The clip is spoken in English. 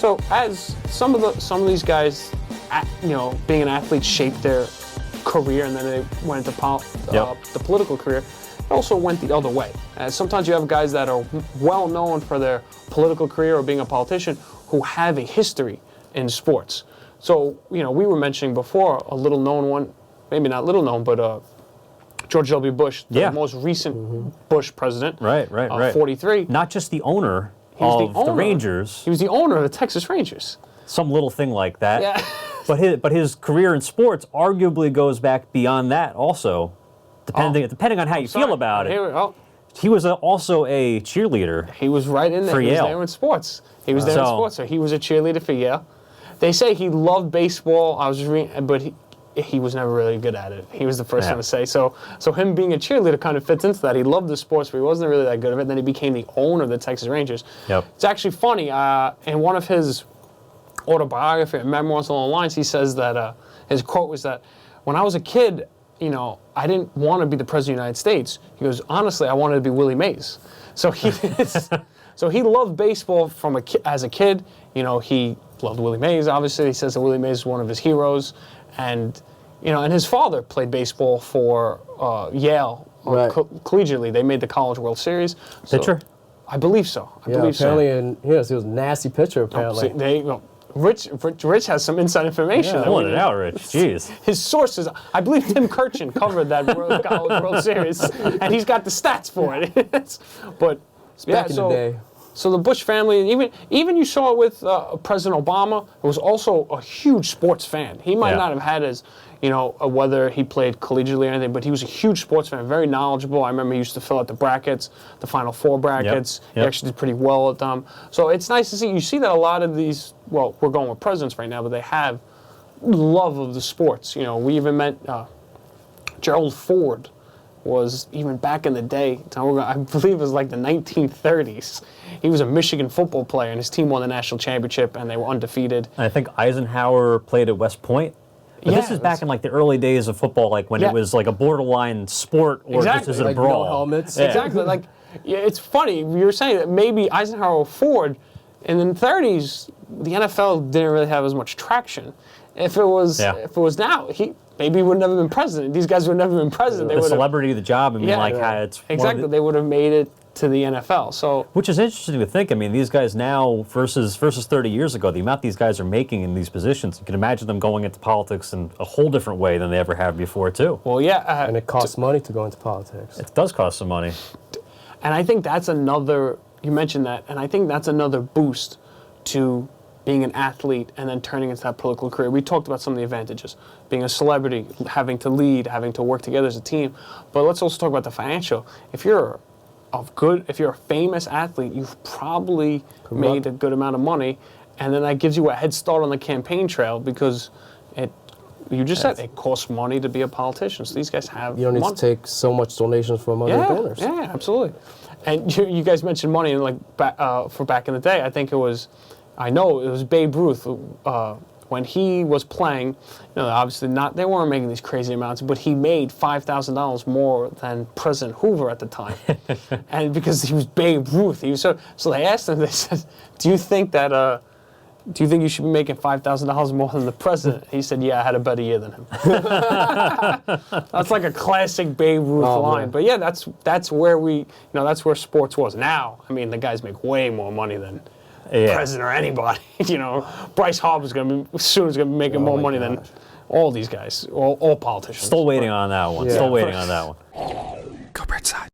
So as some of these guys, being an athlete shaped their career, and then they went into the political career, it also went the other way. Sometimes you have guys that are well known for their political career or being a politician who have a history in sports. So, we were mentioning before a little known one, maybe not little known, but George W. Bush, the most recent Bush president. Right. 43. Not just the owner of the Rangers. He was the owner of the Texas Rangers. Some little thing like that. Yeah. But his career in sports arguably goes back beyond that also, depending on how you feel about it. He was also a cheerleader. He was right in there. For He Yale. was there in sports. He was there in sports. So he was a cheerleader for Yale. They say he loved baseball. I was just reading, but he was never really good at it. He was the first one to say. So him being a cheerleader kind of fits into that. He loved the sports, but he wasn't really that good at it. Then he became the owner of the Texas Rangers. Yep. It's actually funny. In one of his autobiography and memoirs along the lines, he says that his quote was that, when I was a kid, I didn't want to be the president of the United States. He goes, honestly, I wanted to be Willie Mays. So he loved baseball as a kid. He loved Willie Mays, obviously. He says that Willie Mays is one of his heroes. And, and his father played baseball for Yale collegiately. They made the College World Series. Pitcher? I believe so. Apparently, he was a nasty pitcher, apparently. Rich has some inside information. Yeah, pulling it out, Rich. Jeez. His sources, I believe Tim Kirchin covered that College World Series, and he's got the stats for it. But back in the day. So the Bush family, even you saw it with President Obama, who was also a huge sports fan. He might not have had as, whether he played collegiately or anything, but he was a huge sports fan, very knowledgeable. I remember he used to fill out the brackets, the Final Four brackets. He actually did pretty well at them. So it's nice to see. You see that a lot of these, well, we're going with presidents right now, but they have love of the sports. We even met Gerald Ford was, even back in the day, I believe it was like the 1930s, he was a Michigan football player, and his team won the national championship, and they were undefeated. I think Eisenhower played at West Point. But this is back in like the early days of football, like when it was like a borderline sport or just as a brawl. No helmets. Yeah. Exactly. It's funny, you were saying that maybe Eisenhower or Ford, in the 30s, the NFL didn't really have as much traction. If it was now, maybe he would have never been president. These guys would have never been president. The celebrity of the job, it's exactly. They would have made it to the NFL. So, which is interesting to think. I mean, these guys now versus 30 years ago, the amount these guys are making in these positions, you can imagine them going into politics in a whole different way than they ever have before, too. Well, and it costs money to go into politics. It does cost some money. And I think that's another, you mentioned that, and I think that's another boost to being an athlete and then turning into that political career. We talked about some of the advantages. Being a celebrity, having to lead, having to work together as a team. But let's also talk about the financial. If you're a famous athlete, you've probably made a good amount of money, and then that gives you a head start on the campaign trail because you just said it costs money to be a politician. So these guys have You don't need to take so much donations from other donors. Yeah, absolutely. And you guys mentioned money, and for back in the day, I know it was Babe Ruth when he was playing. Obviously they weren't making these crazy amounts, but he made $5,000 more than President Hoover at the time, and because he was Babe Ruth, so they asked him. They said, "Do you think you should be making $5,000 more than the president?" He said, "Yeah, I had a better year than him." That's like a classic Babe Ruth line. Man. But yeah, that's where that's where sports was. Now, the guys make way more money than president or anybody. Bryce Harper's going to be making more money than all these guys, all politicians. Still waiting on that one. Yeah. Still waiting on that one. Go Bridgeside.